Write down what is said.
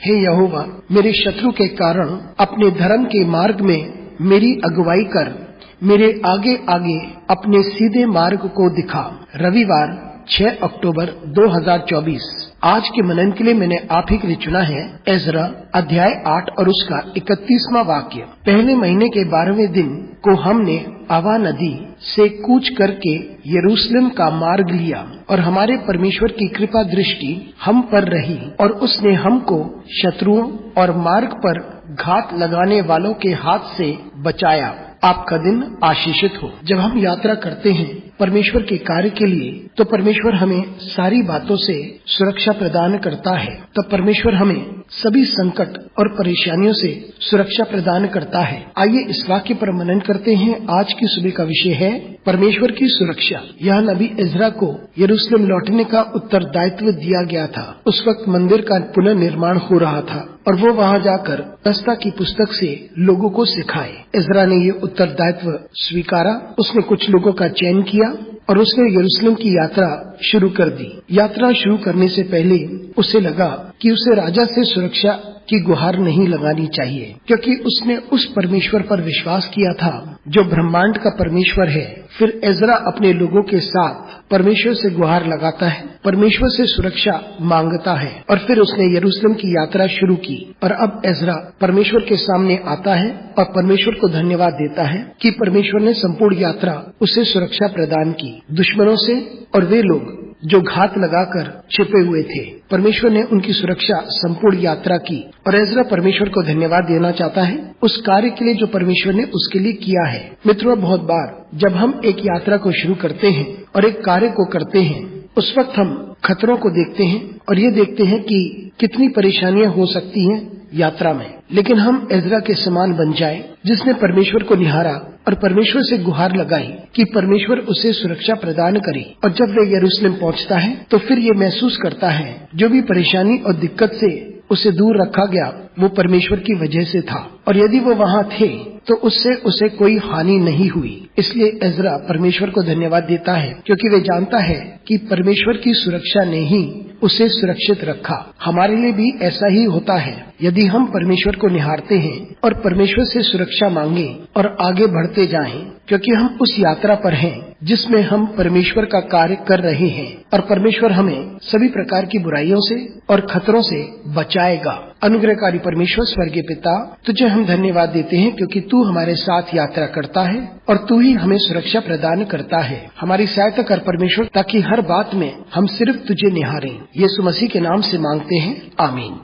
हे यहोवा, मेरे शत्रु के कारण अपने धर्म के मार्ग में मेरी अगुवाई कर, मेरे आगे आगे अपने सीधे मार्ग को दिखा। रविवार 6 अक्टूबर 2024। आज के मनन के लिए मैंने आप ही के लिए चुना है एजरा अध्याय 8 और उसका 31वां वाक्य। पहले महीने के 12वें दिन को हमने आवा नदी से कूच करके यरूशलेम का मार्ग लिया और हमारे परमेश्वर की कृपा दृष्टि हम पर रही और उसने हमको शत्रुओं और मार्ग पर घात लगाने वालों के हाथ से बचाया। आपका दिन आशीषित हो। जब हम यात्रा करते हैं परमेश्वर के कार्य के लिए तो परमेश्वर हमें सारी बातों से सुरक्षा प्रदान करता है। तब परमेश्वर हमें सभी संकट और परेशानियों से सुरक्षा प्रदान करता है। आइए इस वाक्य पर मनन करते हैं। आज की सुबह का विषय है परमेश्वर की सुरक्षा। यह नबी इज़रा को यरूशलेम लौटने का उत्तरदायित्व दिया गया था। उस वक्त मंदिर का पुनर्निर्माण हो रहा था और वो वहाँ जाकर व्यवस्था की पुस्तक से लोगों को सिखाए। इज़रा ने ये उत्तरदायित्व स्वीकारा। उसने कुछ लोगों का चयन किया और उसने यरूशलेम की यात्रा शुरू कर दी। यात्रा शुरू करने से पहले उसे लगा कि उसे राजा से सुरक्षा की गुहार नहीं लगानी चाहिए, क्योंकि उसने उस परमेश्वर पर विश्वास किया था जो ब्रह्मांड का परमेश्वर है। फिर इज़रा अपने लोगों के साथ परमेश्वर से गुहार लगाता है, परमेश्वर से सुरक्षा मांगता है और फिर उसने यरूशलेम की यात्रा शुरू की। और अब इज़रा परमेश्वर के सामने आता है और परमेश्वर को धन्यवाद देता है कि परमेश्वर ने संपूर्ण यात्रा उसे सुरक्षा प्रदान की दुश्मनों से, और वे लोग जो घात लगाकर छिपे हुए थे, परमेश्वर ने उनकी सुरक्षा संपूर्ण यात्रा की। और इज़रा परमेश्वर को धन्यवाद देना चाहता है उस कार्य के लिए जो परमेश्वर ने उसके लिए किया है। मित्रों, बहुत बार जब हम एक यात्रा को शुरू करते हैं और एक कार्य को करते हैं, उस वक्त हम खतरों को देखते हैं और ये देखते हैं कि कितनी परेशानियां हो सकती हैं यात्रा में। लेकिन हम इज़रा के समान बन जाएं, जिसने परमेश्वर को निहारा और परमेश्वर से गुहार लगाई कि परमेश्वर उसे सुरक्षा प्रदान करे। और जब वह यरूशलेम पहुंचता है तो फिर ये महसूस करता है जो भी परेशानी और दिक्कत से उसे दूर रखा गया वो परमेश्वर की वजह से था, और यदि वो वहाँ थे तो उससे उसे कोई हानि नहीं हुई। इसलिए इज़रा परमेश्वर को धन्यवाद देता है, क्योंकि वे जानता है कि परमेश्वर की सुरक्षा ने ही उसे सुरक्षित रखा। हमारे लिए भी ऐसा ही होता है। यदि हम परमेश्वर को निहारते हैं और परमेश्वर से सुरक्षा मांगे और आगे बढ़ते जाएं, क्योंकि हम उस यात्रा पर हैं जिसमें हम परमेश्वर का कार्य कर रहे हैं और परमेश्वर हमें सभी प्रकार की बुराइयों से और खतरों से बचाएगा। अनुग्रहकारी परमेश्वर स्वर्गीय पिता, तुझे हम धन्यवाद देते हैं क्योंकि तू हमारे साथ यात्रा करता है और तू ही हमें सुरक्षा प्रदान करता है। हमारी सहायता कर परमेश्वर, ताकि हर बात में हम सिर्फ तुझे निहारें। यीशु मसीह के नाम से मांगते हैं, आमीन।